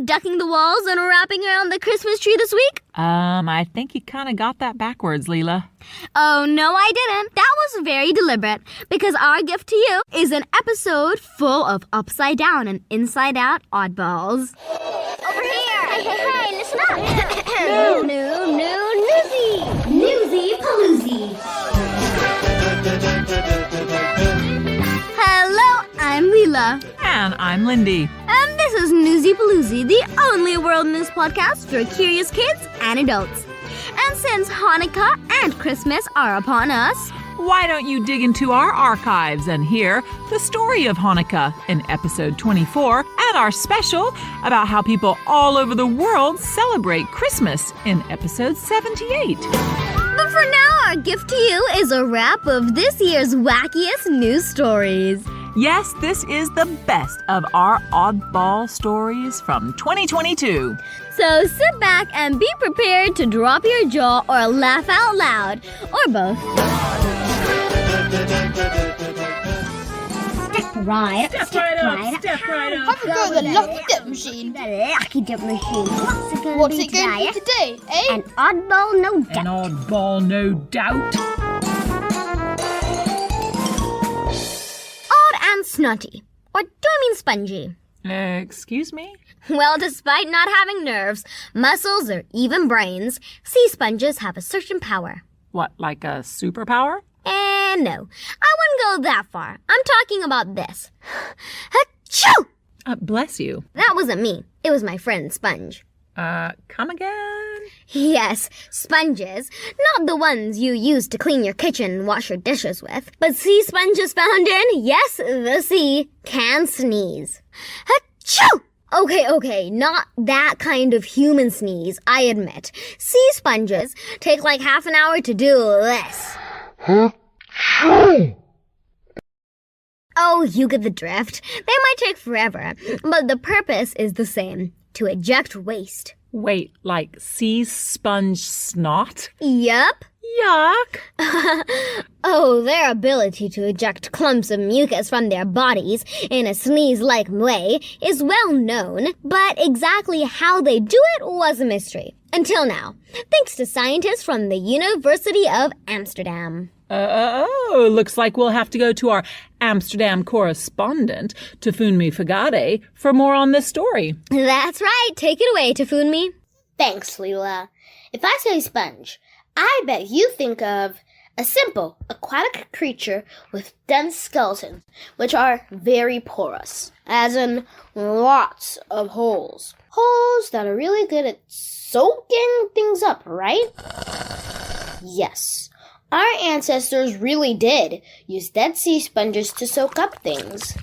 ducking the walls and wrapping around the Christmas tree this week? I think you kind of got that backwards, Leela. Oh, no, I didn't. That was very deliberate, because our gift to you is an episode full of upside down and inside out oddballs. Over here! Hey, listen up! Newsy! Newsy-paloozy! Hello, I'm Leela. And I'm Lindy. And this is Newsy-paloozy, the only world news podcast for curious kids and adults. And since Hanukkah and Christmas are upon us, Why don't you dig into our archives and hear the story of Hanukkah in episode 24 and our special about how people all over the world celebrate Christmas in episode 78. But for now, our gift to you is a wrap of this year's wackiest news stories. Yes, this is the best of our oddball stories from 2022. So sit back and be prepared to drop your jaw or laugh out loud, or both. Step right up. Time to go to the lucky dip machine. The lucky dip machine. What's it going to be today, eh? An oddball, no doubt. An oddball, no doubt. Odd and snotty. Or do I mean spongy? Excuse me? Well, despite not having nerves, muscles, or even brains, sea sponges have a certain power. What, like a superpower? No, I wouldn't go that far. I'm talking about this. Achoo! Bless you. That wasn't me. It was my friend Sponge. Come again? Yes, sponges. Not the ones you use to clean your kitchen and wash your dishes with, but sea sponges found in, yes, the sea, can sneeze. Achoo! Okay, not that kind of human sneeze, I admit. Sea sponges take like half an hour to do this. Oh, you get the drift. They might take forever, but the purpose is the same, to eject waste. Wait, like sea sponge snot? Yup. Yuck! Oh, their ability to eject clumps of mucus from their bodies in a sneeze-like way is well known, but exactly how they do it was a mystery. Until now, thanks to scientists from the University of Amsterdam. Looks like we'll have to go to our Amsterdam correspondent, Tafune Fagade, for more on this story. That's right. Take it away, Tafune. Thanks, Leela. If I say sponge, I bet you think of a simple aquatic creature with dense skeletons, which are very porous, as in lots of holes. Holes that are really good at soaking things up, right? Yes. Our ancestors really did use dead sea sponges to soak up things.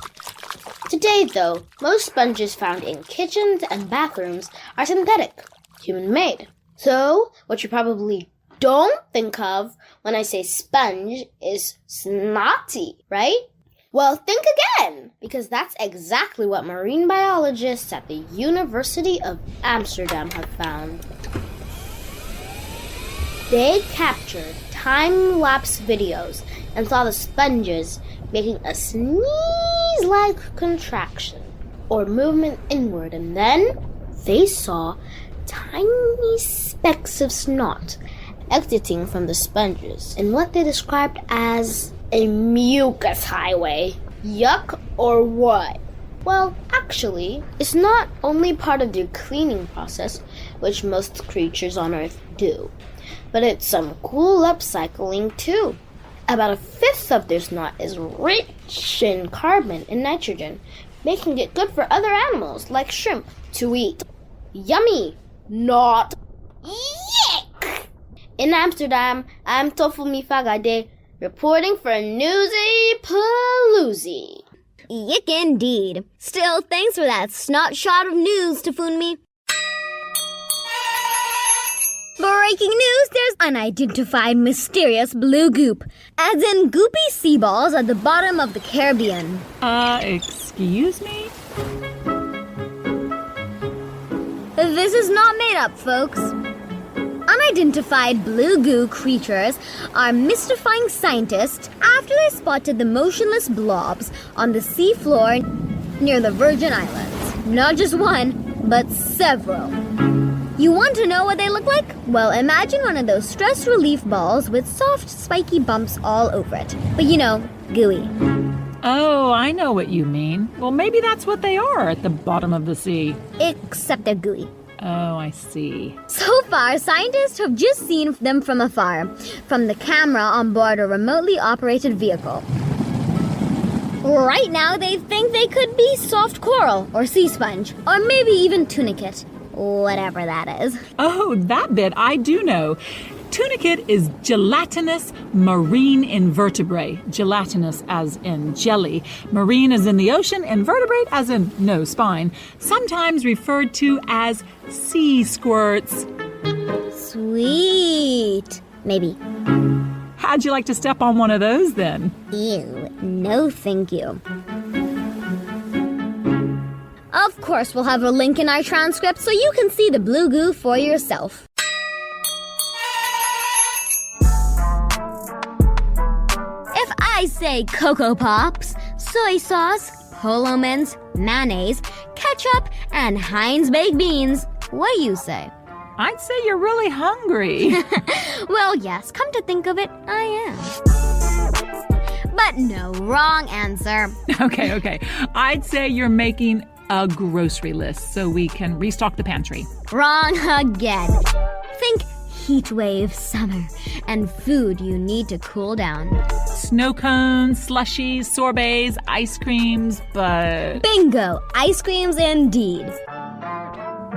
Today, though, most sponges found in kitchens and bathrooms are synthetic, human-made. So, what you probably don't think of when I say sponge is snotty, right? Well, think again, because that's exactly what marine biologists at the University of Amsterdam have found. They captured time-lapse videos and saw the sponges making a sneeze-like contraction or movement inward, and then they saw tiny specks of snot exiting from the sponges in what they described as a mucus highway. Yuck or what? Well, actually, it's not only part of their cleaning process, which most creatures on Earth do, but it's some cool upcycling too. About a fifth of their snot is rich in carbon and nitrogen, making it good for other animals like shrimp to eat. Yummy! Not yick! In Amsterdam, I'm Tafune Fagade, reporting for Newsy-paloozy. Yick indeed. Still, thanks for that snot shot of news, Tafune. Breaking news, there's unidentified mysterious blue goop, as in goopy sea balls at the bottom of the Caribbean. Excuse me? This is not made up, folks. Unidentified blue goo creatures are mystifying scientists after they spotted the motionless blobs on the seafloor near the Virgin Islands. Not just one, but several. You want to know what they look like? Well, imagine one of those stress relief balls with soft, spiky bumps all over it. But you know, gooey. Oh, I know what you mean. Well, maybe that's what they are at the bottom of the sea. Except they're gooey. Oh, I see. So far, scientists have just seen them from afar, from the camera on board a remotely operated vehicle. Right now, they think they could be soft coral, or sea sponge, or maybe even tunicate. Whatever that is. Oh, that bit I do know. Tunicate is gelatinous marine invertebrate. Gelatinous as in jelly. Marine as in the ocean. Invertebrate as in no spine. Sometimes referred to as sea squirts. Sweet. Maybe. How'd you like to step on one of those then? Ew. No, thank you. Of course, we'll have a link in our transcript so you can see the blue goo for yourself. If I say Cocoa Pops, soy sauce, Polo Mints, mayonnaise, ketchup, and Heinz baked beans, what do you say? I'd say you're really hungry. Well, yes, come to think of it, I am. But no, wrong answer. Okay. I'd say you're making a grocery list so we can restock the pantry. Wrong again. Think heat wave summer and food you need to cool down. Snow cones, slushies, sorbets, ice creams, but... Bingo! Ice creams indeed.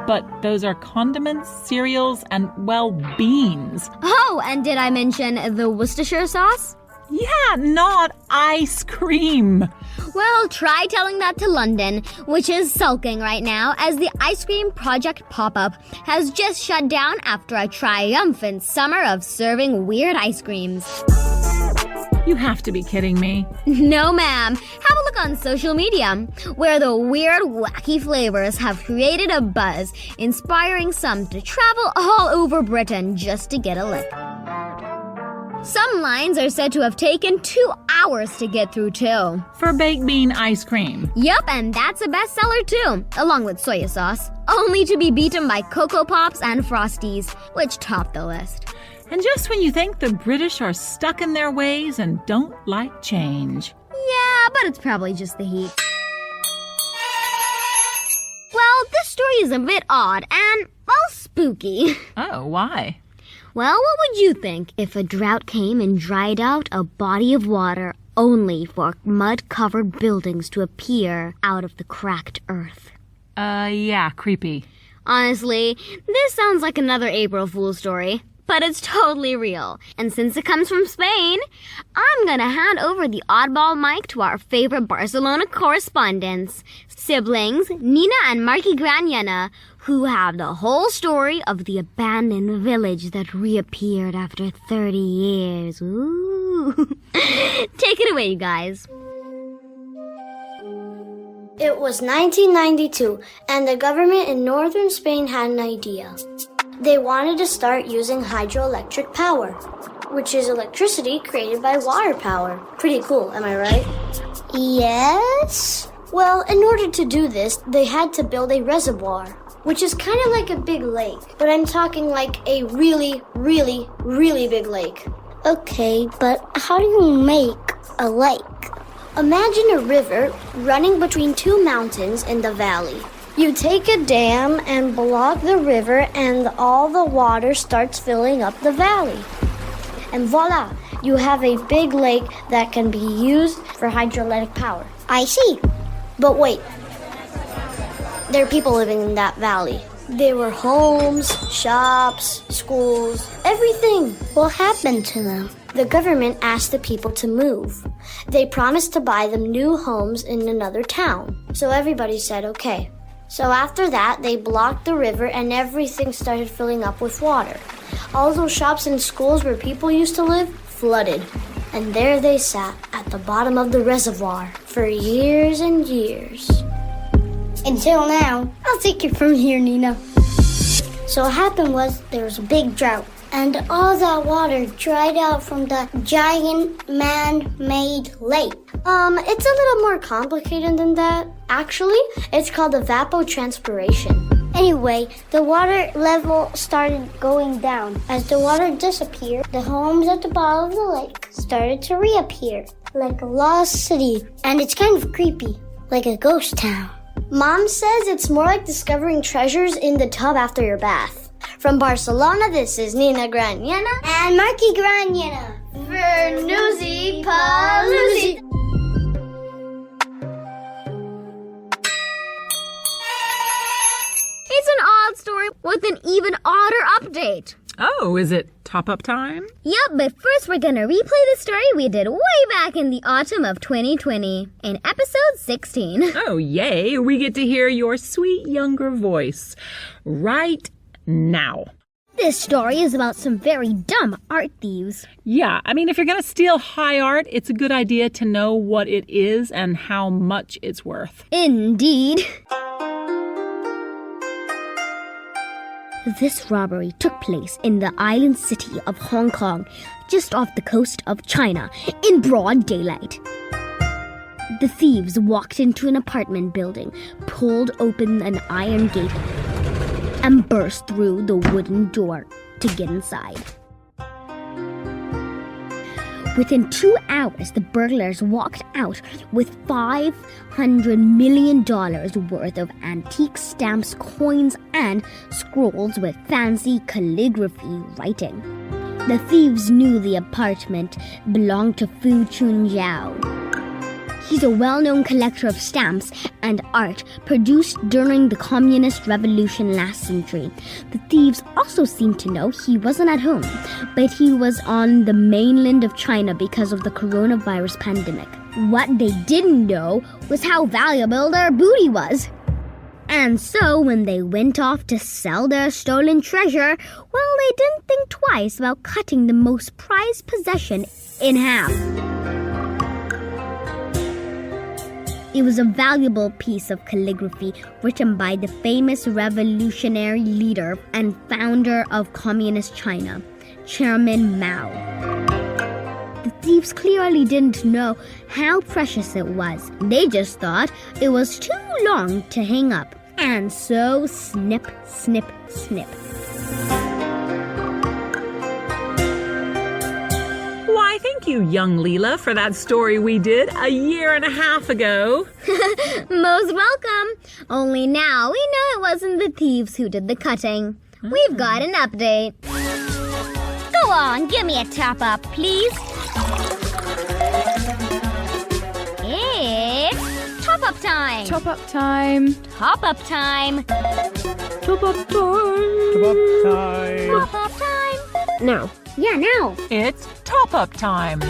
But those are condiments, cereals, and, well, beans. Oh, and did I mention the Worcestershire sauce? Yeah, not ice cream. Well, try telling that to London, which is sulking right now as the ice cream project pop-up has just shut down after a triumphant summer of serving weird ice creams. You have to be kidding me. No, ma'am. Have a look on social media, where the weird, wacky flavors have created a buzz, inspiring some to travel all over Britain just to get a lick. Some lines are said to have taken 2 hours to get through, too. For baked bean ice cream. Yup, and that's a bestseller, too, along with soy sauce. Only to be beaten by Cocoa Pops and Frosties, which top the list. And just when you think the British are stuck in their ways and don't like change. Yeah, but it's probably just the heat. Well, this story is a bit odd and, well, spooky. Oh, why? Well, what would you think if a drought came and dried out a body of water only for mud-covered buildings to appear out of the cracked earth? Yeah, creepy. Honestly, this sounds like another April Fool's story, but it's totally real. And since it comes from Spain, I'm gonna hand over the oddball mic to our favorite Barcelona correspondents, siblings Nina and Marky Granyana, who have the whole story of the abandoned village that reappeared after 30 years. Ooh. Take it away, you guys. It was 1992, and the government in northern Spain had an idea. They wanted to start using hydroelectric power, which is electricity created by water power. Pretty cool, am I right? Yes? Well, in order to do this, they had to build a reservoir, which is kind of like a big lake, but I'm talking like a really, really, really big lake. Okay, but how do you make a lake? Imagine a river running between two mountains in the valley. You take a dam and block the river and all the water starts filling up the valley. And voila, you have a big lake that can be used for hydroelectric power. I see. But wait, there are people living in that valley. There were homes, shops, schools, everything. What happened to them? The government asked the people to move. They promised to buy them new homes in another town. So everybody said okay. So after that, they blocked the river and everything started filling up with water. All those shops and schools where people used to live flooded. And there they sat at the bottom of the reservoir for years and years. Until now. I'll take it from here, Nina. So what happened was there was a big drought. And all that water dried out from the giant man-made lake. It's a little more complicated than that. Actually, it's called evapotranspiration. Anyway, the water level started going down. As the water disappeared, the homes at the bottom of the lake started to reappear, like a lost city. And it's kind of creepy, like a ghost town. Mom says it's more like discovering treasures in the tub after your bath. From Barcelona, this is Nina Graniena and Marky Graniena for Newsy Paloozy. It's an odd story with an even odder update. Oh, is it top-up time? Yep, but first we're gonna replay the story we did way back in the autumn of 2020 in episode 16. Oh, yay. We get to hear your sweet younger voice right now. This story is about some very dumb art thieves. Yeah, I mean, if you're going to steal high art, it's a good idea to know what it is and how much it's worth. Indeed. This robbery took place in the island city of Hong Kong, just off the coast of China, in broad daylight. The thieves walked into an apartment building, pulled open an iron gate, and burst through the wooden door to get inside. Within 2 hours, the burglars walked out with $500 million worth of antique stamps, coins, and scrolls with fancy calligraphy writing. The thieves knew the apartment belonged to Fu Chunjiao. He's a well-known collector of stamps and art produced during the Communist Revolution last century. The thieves also seemed to know he wasn't at home, but he was on the mainland of China because of the coronavirus pandemic. What they didn't know was how valuable their booty was. And so when they went off to sell their stolen treasure, well, they didn't think twice about cutting the most prized possession in half. It was a valuable piece of calligraphy written by the famous revolutionary leader and founder of Communist China, Chairman Mao. The thieves clearly didn't know how precious it was. They just thought it was too long to hang up. And so snip, snip, snip. Why, thank you, young Leela, for that story we did a year and a half ago. Most welcome. Only now we know it wasn't the thieves who did the cutting. We've got an update. Go on, give me a top-up, please. It's top-up time. Top-up time. Top-up time. Top-up time. Top-up time. Top-up time. Now. Yeah, now. It's top-up time.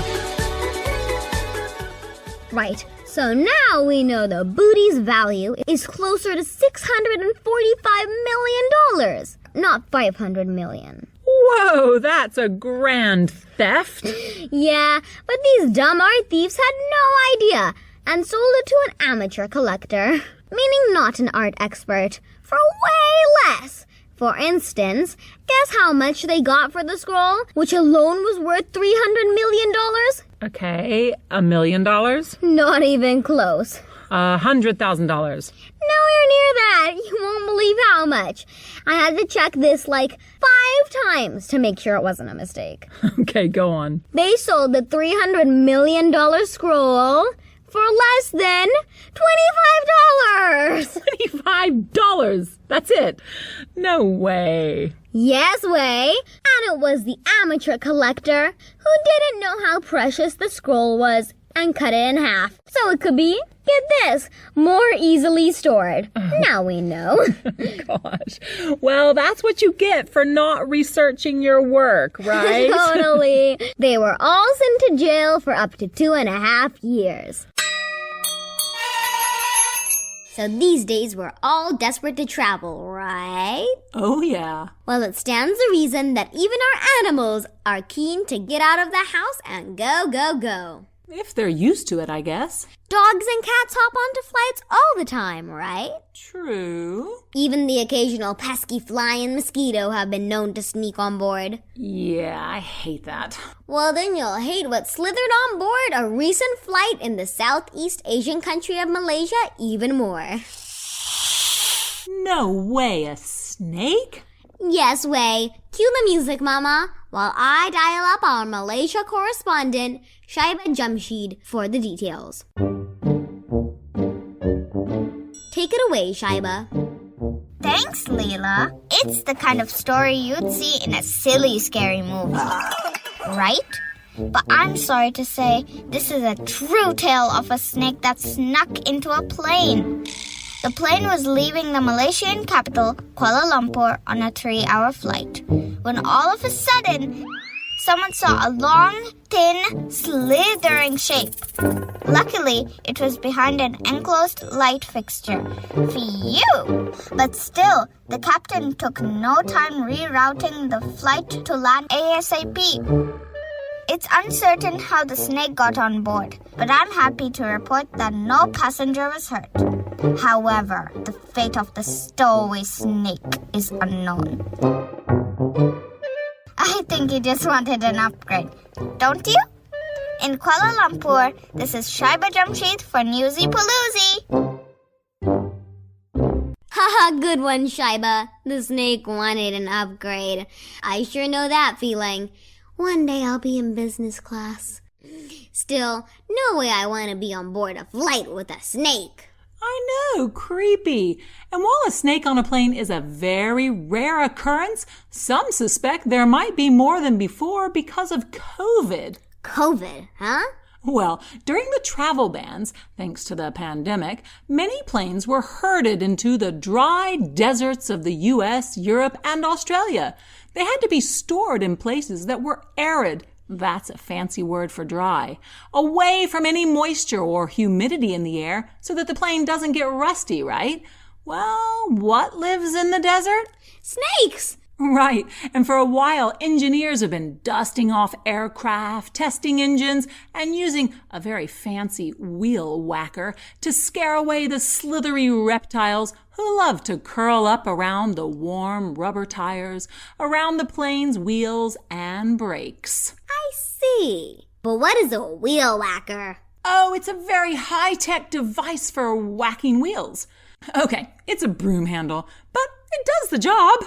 Right. So now we know the booty's value is closer to $645 million, not $500 million. Whoa, that's a grand theft. Yeah, but these dumb art thieves had no idea and sold it to an amateur collector, meaning not an art expert, for way less. For instance, guess how much they got for the scroll, which alone was worth $300 million? Okay, $1 million? Not even close. $100,000. Nowhere near that. You won't believe how much. I had to check this like 5 times to make sure it wasn't a mistake. Okay, go on. They sold the $300 million scroll for less than $25. $25? That's it? No way. Yes way. And it was the amateur collector who didn't know how precious the scroll was and cut it in half. So it could be, get this, more easily stored. Now we know. Gosh. Well, that's what you get for not researching your work, right? Totally. They were all sent to jail for up to 2.5 years. So these days we're all desperate to travel, right? Oh, yeah. Well, it stands to reason that even our animals are keen to get out of the house and go, go, go. If they're used to it, I guess. Dogs and cats hop onto flights all the time, right? True. Even the occasional pesky fly and mosquito have been known to sneak on board. Yeah, I hate that. Well, then you'll hate what slithered on board a recent flight in the Southeast Asian country of Malaysia even more. No way, a snake? Yes, Wei. Cue the music, Mama, while I dial up our Malaysia correspondent, Shaiba Jamshid, for the details. Take it away, Shaiba. Thanks, Leela. It's the kind of story you'd see in a silly, scary movie. Right? But I'm sorry to say, this is a true tale of a snake that snuck into a plane. The plane was leaving the Malaysian capital, Kuala Lumpur, on a 3-hour flight, when all of a sudden, someone saw a long, thin, slithering shape. Luckily, it was behind an enclosed light fixture. Phew! But still, the captain took no time rerouting the flight to land ASAP. It's uncertain how the snake got on board, but I'm happy to report that no passenger was hurt. However, the fate of the stowaway snake is unknown. I think he just wanted an upgrade, don't you? In Kuala Lumpur, this is Shaiba Jamshid for Newsy Paloozy. Haha, good one, Shaiba. The snake wanted an upgrade. I sure know that feeling. One day I'll be in business class. Still, no way I want to be on board a flight with a snake. I know, creepy. And while a snake on a plane is a very rare occurrence, some suspect there might be more than before because of COVID. COVID, huh? Well, during the travel bans, thanks to the pandemic, many planes were herded into the dry deserts of the US, Europe, and Australia. They had to be stored in places that were arid. That's a fancy word for dry. Away from any moisture or humidity in the air so that the plane doesn't get rusty, right? Well, what lives in the desert? Snakes! Right. And for a while, engineers have been dusting off aircraft, testing engines, and using a very fancy wheel whacker to scare away the slithery reptiles who love to curl up around the warm rubber tires, around the plane's wheels and brakes. I see. But what is a wheel whacker? Oh, it's a very high-tech device for whacking wheels. Okay, it's a broom handle, but it does the job.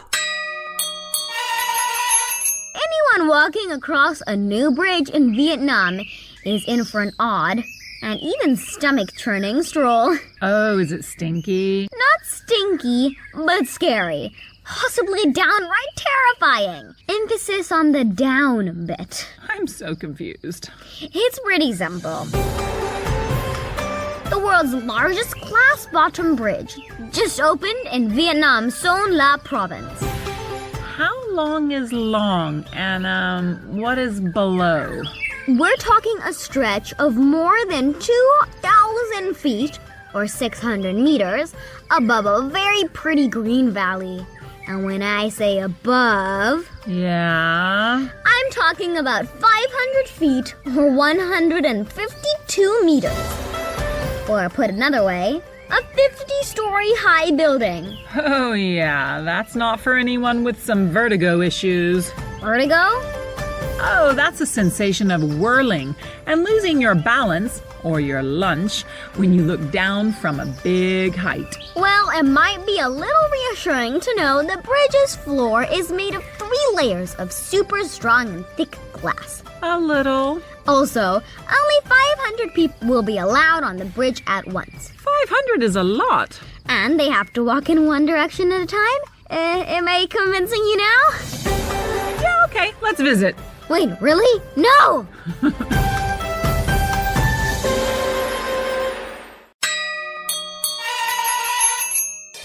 Anyone walking across a new bridge in Vietnam is in for an odd and even stomach-churning stroll. Oh, is it stinky? Not stinky, but scary. Possibly downright terrifying. Emphasis on the down bit. I'm so confused. It's pretty simple. The world's largest glass bottom bridge just opened in Vietnam's Son La province. How long is long and what is below? We're talking a stretch of more than 2,000 feet or 600 meters above a very pretty green valley. And when I say above, Yeah? I'm talking about 500 feet or 152 meters. Or put another way, a 50-story high building. Oh yeah, that's not for anyone with some vertigo issues. Vertigo? Oh, that's a sensation of whirling and losing your balance or your lunch when you look down from a big height. Well, it might be a little reassuring to know the bridge's floor is made of 3 layers of super strong and thick glass. A little. Also, only 500 people will be allowed on the bridge at once. 500 is a lot. And they have to walk in one direction at a time. Am I convincing you now? Yeah, okay, let's visit. Wait, really? No!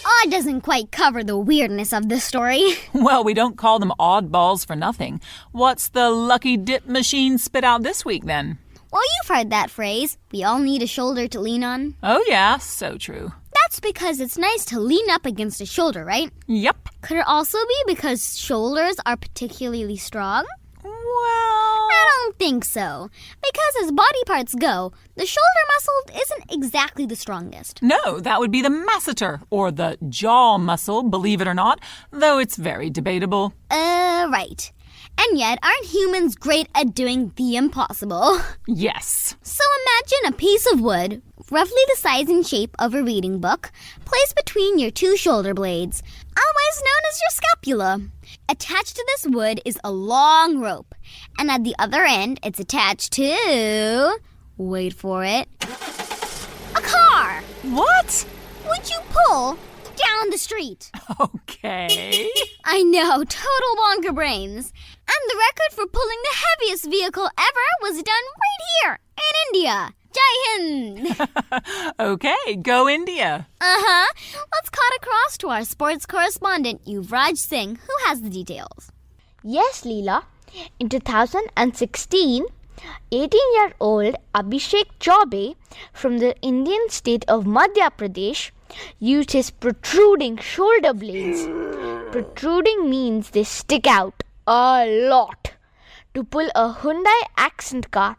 Odd doesn't quite cover the weirdness of this story. Well, we don't call them oddballs for nothing. What's the lucky dip machine spit out this week then? Well, you've heard that phrase. We all need a shoulder to lean on. Oh yeah, so true. That's because it's nice to lean up against a shoulder, right? Yep. Could it also be because shoulders are particularly strong? Well, I don't don't think so. Because as body parts go, the shoulder muscle isn't exactly the strongest. No, that would be the masseter, or the jaw muscle, believe it or not, though it's very debatable. Right. And yet, aren't humans great at doing the impossible? Yes. So imagine a piece of wood, roughly the size and shape of a reading book, placed between your two shoulder blades, otherwise known as your scapula. Attached to this wood is a long rope, and at the other end, it's attached to... wait for it... a car! What? Would you pull down the street? Okay. I know, total wonka brains. And the record for pulling the heaviest vehicle ever was done right here in India. Jai Hind! Okay, go India. Let's cut across to our sports correspondent, Yuvraj Singh, who has the details. Yes, Leela. In 2016, 18-year-old Abhishek Chaubey from the Indian state of Madhya Pradesh used his protruding shoulder blades. Protruding means they stick out a lot, to pull a Hyundai accent car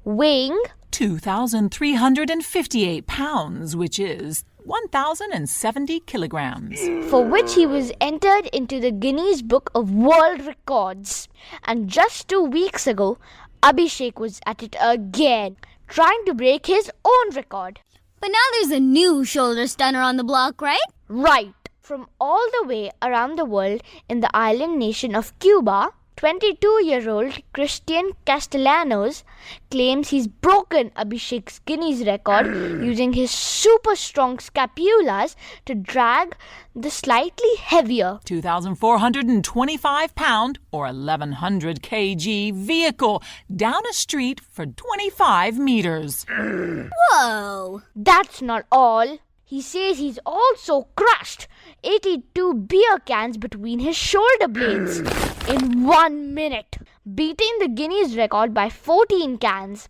weighing 2,358 pounds, which is 1,070 kilograms. For which he was entered into the Guinness Book of World Records. And just 2 weeks ago, Abhishek was at it again, trying to break his own record. But now there's a new shoulder stunner on the block, right? Right. From all the way around the world in the island nation of Cuba, 22-year-old Christian Castellanos claims he's broken Abhishek's Guinness record using his super strong scapulas to drag the slightly heavier 2,425 pound or 1,100 kg vehicle down a street for 25 meters. Whoa! That's not all. He says he's also crushed 82 beer cans between his shoulder blades in 1 minute, beating the Guinness record by 14 cans.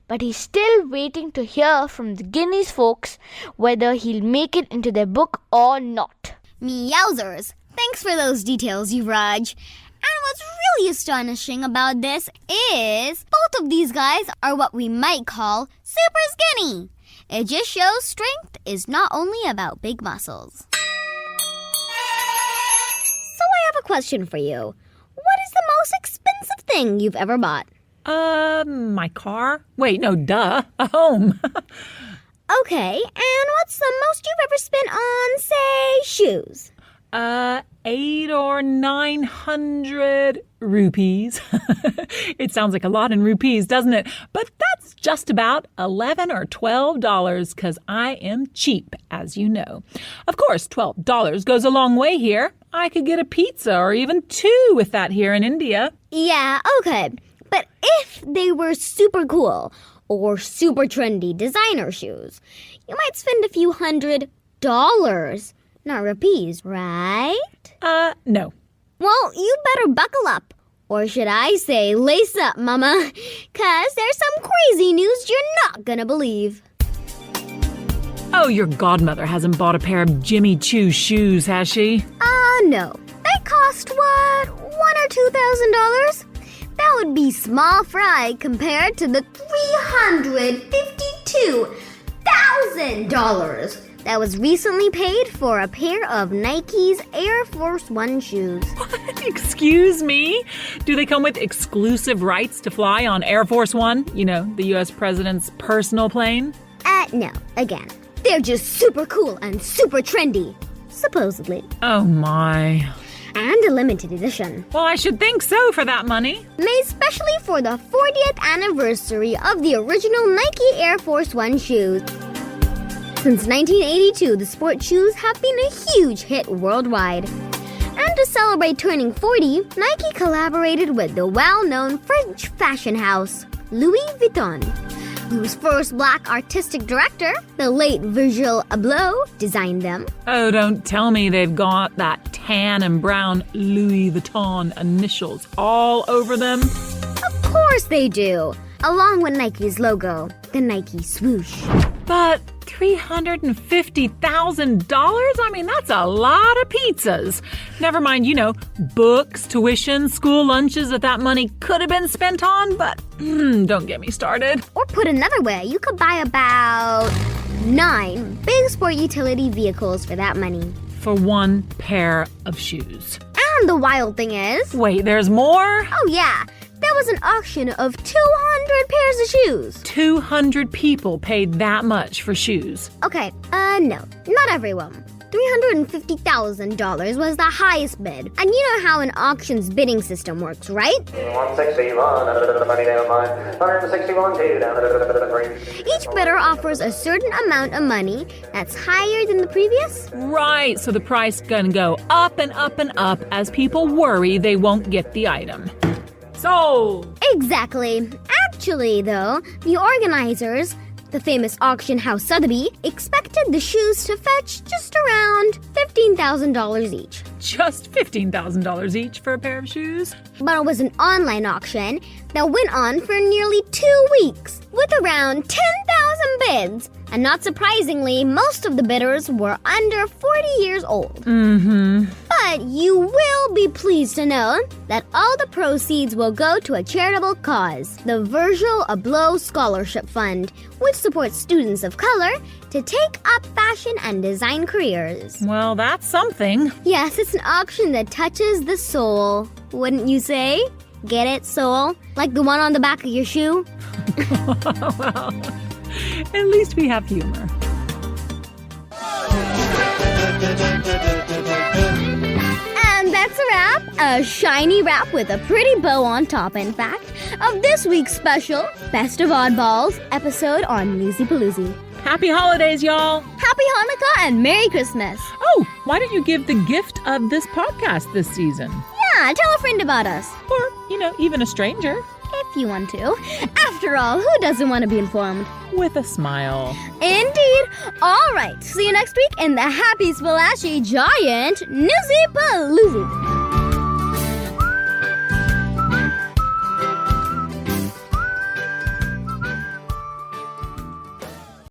But he's still waiting to hear from the Guinness folks whether he'll make it into their book or not. Meowsers! Thanks for those details, Yuvraj. And what's really astonishing about this is both of these guys are what we might call super skinny. It just shows strength is not only about big muscles. So I have a question for you. What is the most expensive thing you've ever bought? My car? Wait, no, duh. A home. Okay, and what's the most you've ever spent on, say, shoes? 800 or 900 rupees. It sounds like a lot in rupees, doesn't it? But that's just about $11 or $12 because I am cheap, as you know. Of course, $12 goes a long way here. I could get a pizza or even two with that here in India. Yeah, okay. But if they were super cool or super trendy designer shoes, you might spend a few $100. Not rupees, right? No. Well, you better buckle up. Or should I say, lace up, mama. 'Cause there's some crazy news you're not gonna believe. Oh, your godmother hasn't bought a pair of Jimmy Choo shoes, has she? No. They cost, what, $1,000 or $2,000? That would be small fry compared to the $352,000 that was recently paid for a pair of Nike's Air Force One shoes. Excuse me? Do they come with exclusive rights to fly on Air Force One? You know, the U.S. president's personal plane? No. Again, they're just super cool and super trendy. Supposedly. Oh, my. And a limited edition. Well, I should think so for that money. Made specially for the 40th anniversary of the original Nike Air Force One shoes. Since 1982, the sport shoes have been a huge hit worldwide. And to celebrate turning 40, Nike collaborated with the well-known French fashion house, Louis Vuitton, whose first black artistic director, the late Virgil Abloh, designed them. Oh, don't tell me they've got that tan and brown Louis Vuitton initials all over them. Of course they do, along with Nike's logo, the Nike swoosh. But $350,000? I mean, that's a lot of pizzas. Never mind, books, tuition, school lunches that money could have been spent on, but don't get me started. Or put another way, you could buy about 9 big sport utility vehicles for that money. For one pair of shoes. And the wild thing is... Wait, there's more? Oh yeah, there was an auction of 200 pairs of shoes. 200 people paid that much for shoes. Okay, no, not everyone. $350,000 was the highest bid. And you know how an auction's bidding system works, right? 161, Each bidder offers a certain amount of money that's higher than the previous. Right, so the price gonna go up and up and up as people worry they won't get the item. Sold! Exactly. Actually, though, the organizers, the famous auction house Sotheby, expected the shoes to fetch just around $15,000 each. Just $15,000 each for a pair of shoes? But it was an online auction that went on for nearly 2 weeks, with around 10,000 bids. And not surprisingly, most of the bidders were under 40 years old. But you will be pleased to know that all the proceeds will go to a charitable cause, the Virgil Abloh Scholarship Fund, which supports students of color to take up fashion and design careers. Well, that's something. Yes, it's an auction that touches the soul, wouldn't you say? Get it, soul? Like the one on the back of your shoe? Well, at least we have humor. And that's a wrap. A shiny wrap with a pretty bow on top, in fact, of this week's special Best of Oddballs episode on Newsy Paloozy. Happy holidays, y'all! Happy Hanukkah and Merry Christmas! Oh, why don't you give the gift of this podcast this season? Yeah, tell a friend about us. Or, even a stranger. If you want to. After all, who doesn't want to be informed? With a smile. Indeed. All right, see you next week in the happy, splashy, giant Newsy Paloozy.